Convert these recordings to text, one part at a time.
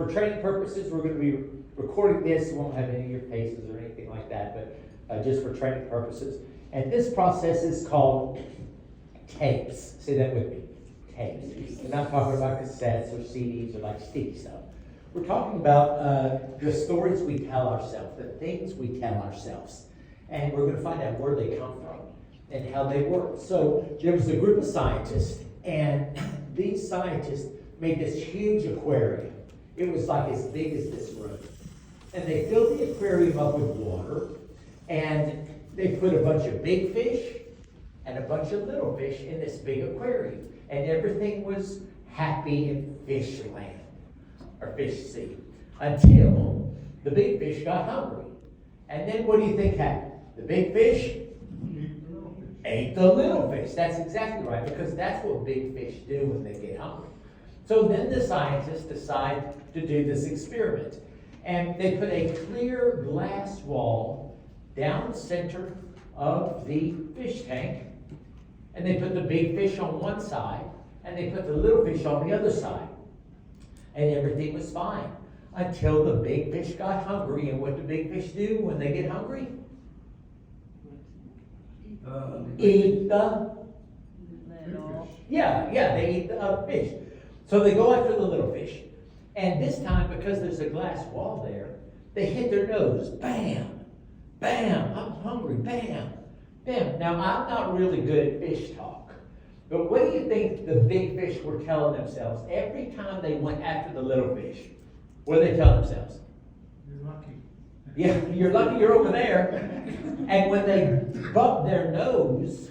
for training purposes, we're going to be recording this. We won't have any of your faces or anything like that, but just for training purposes. And this process is called tapes. Say that with me. Tapes. We're not talking about cassettes or CDs or like sticky stuff. We're talking about the stories we tell ourselves, the things we tell ourselves. And we're going to find out where they come from and how they work. So there was a group of scientists, and these scientists made this huge aquarium. It was like as big as this room. And they filled the aquarium up with water, and they put a bunch of big fish and a bunch of little fish in this big aquarium. And everything was happy in fish land, or fish sea, until the big fish got hungry. And then what do you think happened? The big fish ate the little fish. That's exactly right, because that's what big fish do when they get hungry. So then the scientists decide to do this experiment. And they put a clear glass wall down the center of the fish tank. And they put the big fish on one side, and they put the little fish on the other side. And everything was fine until the big fish got hungry. And what do big fish do when they get hungry? Eat the little. Yeah, they eat the fish. So they go after the little fish. And this time, because there's a glass wall there, they hit their nose. Bam! Bam! I'm hungry. Bam! Bam! Now, I'm not really good at fish talk. But what do you think the big fish were telling themselves every time they went after the little fish? What do they tell themselves? You're lucky. Yeah, you're lucky you're over there. And when they bumped their nose,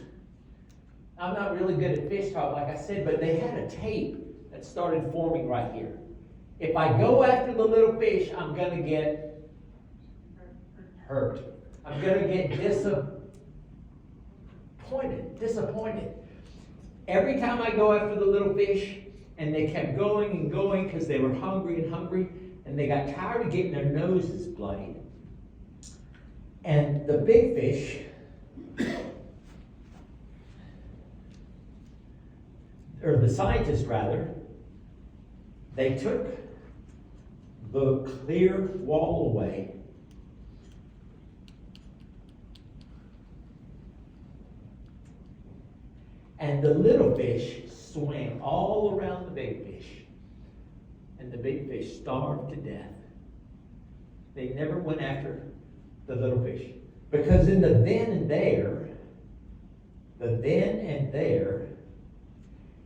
I'm not really good at fish talk, like I said, but they had a tape that started forming right here. If I go after the little fish, I'm going to get hurt. I'm going to get disappointed. Every time I go after the little fish, and they kept going and going because they were hungry, and they got tired of getting their noses bloodied. And the big fish, or the scientists rather, they took the clear wall away, and the little fish swam all around the big fish, and the big fish starved to death. They never went after the little fish, because in the then and there,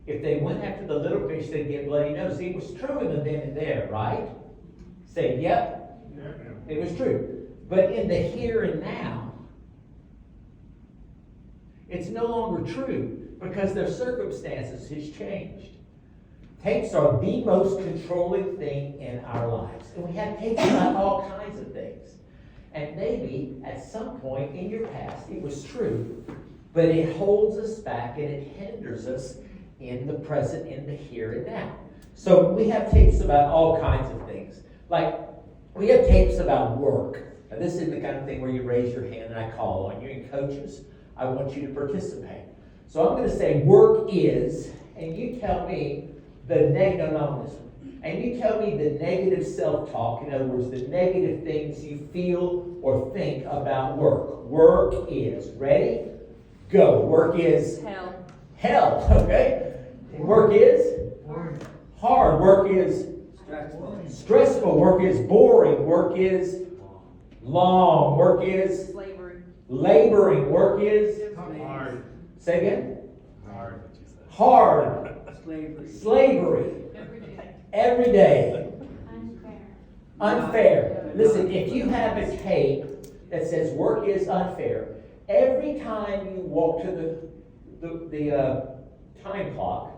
if they went after the little fish, they'd get bloody nose. See, it was true in the then and there, right? Say, yep. It was true. But in the here and now, it's no longer true because their circumstances has changed. Tapes are the most controlling thing in our lives. And we have tapes about all kinds of things. And maybe at some point in your past it was true, but it holds us back and it hinders us in the present, in the here and now. So we have tapes about all kinds of things. Like, we have tapes about work. Now, this is the kind of thing where you raise your hand and I call on you. And coaches, I want you to participate. So I'm going to say work is, and you tell me the negative, on this one. And you tell me the negative self-talk. In other words, the negative things you feel or think about work. Work is. Ready? Go. Work is? Hell, okay? Work is? Hard. Work is? Stressful. Work is boring. Work is? Long. Work is? Laboring. Work is? Hard. Say again? Hard. Hard. Slavery. Every day. Unfair. Listen, if you have a tape that says work is unfair, every time you walk to the time clock,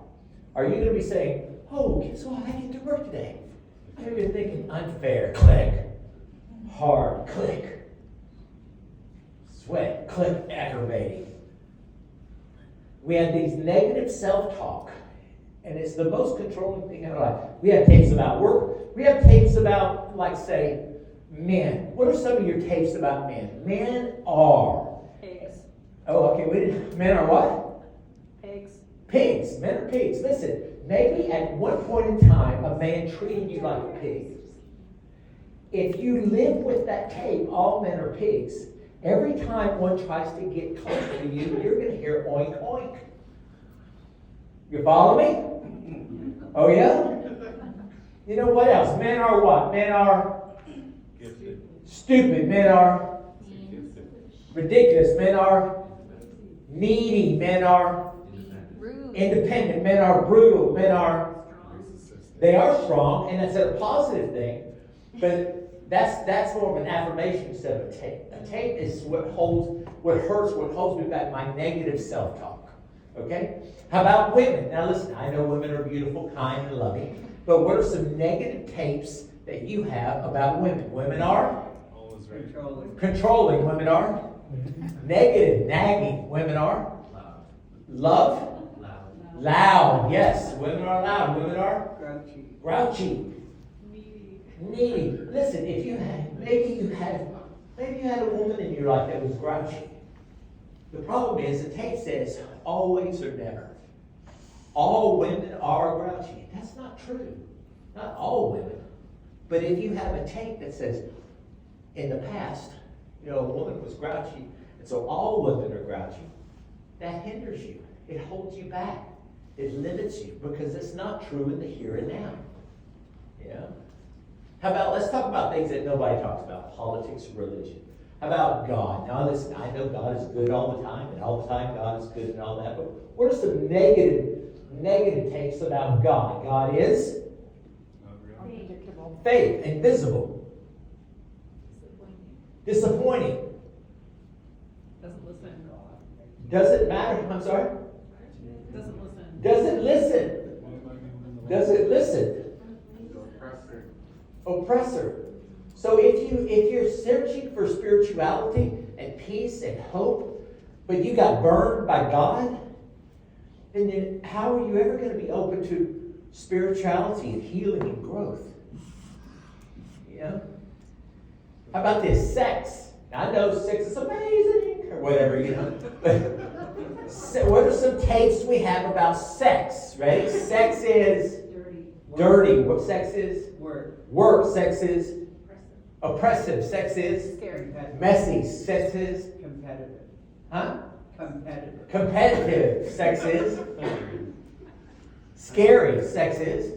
are you going to be saying, oh, guess what? I get to work today? Maybe you're thinking unfair, click. Hard, click. Sweat, click, aggravating. We have these negative self-talk, and it's the most controlling thing in our life. We have tapes about work. We have tapes about, like, say, men. What are some of your tapes about men? Men are. Pigs. Oh, okay. Men are what? Pigs. Pigs. Men are pigs. Listen, maybe at one point in time, a man treated you like a pig. If you live with that tape, all men are pigs, every time one tries to get close to you, you're going to hear oink, oink. You follow me? Oh, yeah? You know what else? Men are what? Men are stupid. Men are ridiculous. Men are needy. Men are independent. Men are brutal. Men are, they are strong, and that's a positive thing. But that's more of an affirmation instead of a tape. A tape is what hurts, what holds me back, my negative self-talk. Okay? How about women? Now listen, I know women are beautiful, kind, and loving. But what are some negative tapes that you have about women? Women are? Controlling. Women are? Negative, nagging. Women are? Love? Loud. Yes, women are loud. Women are? Grouchy. Needy. Listen, if you had, maybe you had a woman in your life that was grouchy. The problem is the tape says always or never. All women are grouchy. That's not true. Not all women. But if you have a tape that says, in the past, a woman was grouchy, and so all women are grouchy, that hinders you. It holds you back. It limits you because it's not true in the here and now. How about, let's talk about things that nobody talks about, politics, religion. How about God? Now listen, I know God is good all the time, and all the time God is good and all that, but what are some negative takes about God? God is? Faith, invisible. Disappointing. Doesn't matter. I'm sorry? Doesn't listen. Oppressor. So if you're searching for spirituality and peace and hope, but you got burned by God, then how are you ever going to be open to spirituality and healing and growth? How about this? Sex. I know sex is amazing, or whatever, But what are some tapes we have about sex? Ready? Sex is dirty. What sex is? Work. Sex is oppressive. Sex is scary. Messy. Sex is Competitive. Huh? Competitive. Sex is scary. Sex is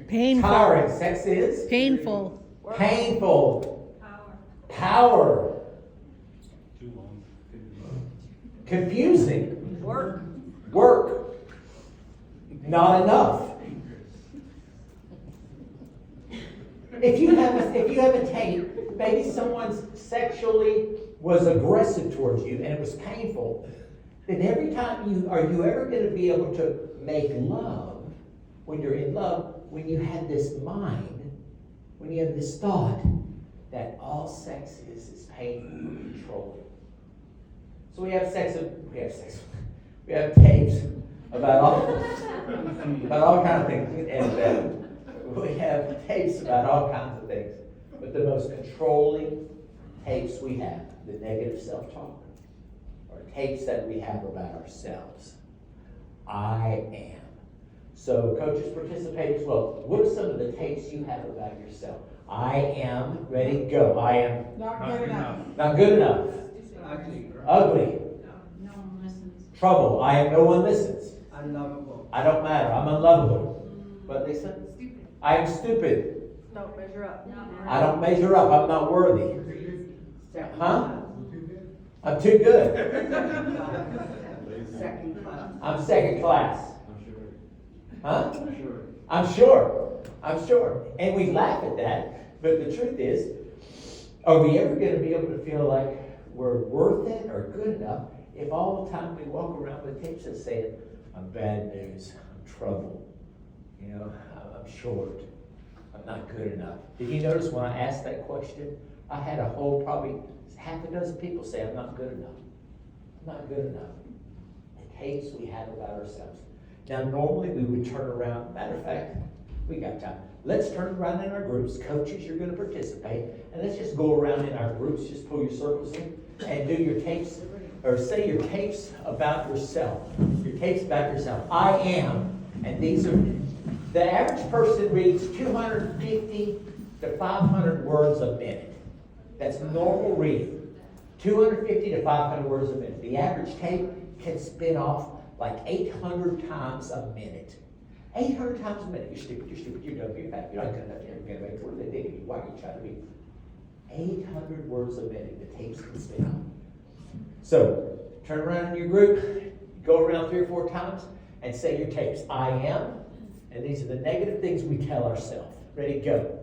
Painful. tiring. Sex is Painful. painful. Power. Too long. Confusing. Work. Not enough. If you have a tape, maybe someone sexually was aggressive towards you and it was painful, then every time are you ever going to be able to make love when you're in love, when you have this mind, when you have this thought that all sex is painful and controlling. So we have tapes about all kinds of things, and we have tapes about all kinds of things. But the most controlling tapes we have, the negative self-talk, are tapes that we have about ourselves. I am. So coaches participate as well. What are some of the tapes you have about yourself? I am, ready, go. I am Not good enough. not good enough. Ugly. No one listens. Trouble. I am no one listens. Unlovable. I don't matter. I'm unlovable. What they said? Stupid. I am stupid. Don't measure up. I don't measure up. I'm not worthy. Second Huh? class. I'm too good. Second class. I'm second class. Huh? I'm sure. I'm sure. And we laugh at that, but the truth is, are we ever going to be able to feel like we're worth it or good enough if all the time we walk around with tapes that say, I'm bad news, I'm trouble, I'm short, I'm not good enough. Did you notice when I asked that question, I had a whole probably half a dozen people say, I'm not good enough. I'm not good enough. The tapes we have about ourselves. Now, normally we would turn around. Matter of fact, we got time. Let's turn around in our groups. Coaches, you're going to participate. And let's just go around in our groups. Just pull your circles in and do your tapes, or say your tapes about yourself. Your tapes about yourself. I am. And these are The average person reads 250 to 500 words a minute. That's normal reading. 250 to 500 words a minute. The average tape can spin off like 800 times a minute. 800 times a minute. You're stupid, you're dumb, you're fat, you're not good enough, you're never gonna make it. What are they thinking of you? Why are you trying to read? 800 words a minute the tapes can spin off. So, turn around in your group, go around 3 or 4 times, and say your tapes. I am, and these are the negative things we tell ourselves. Ready, go.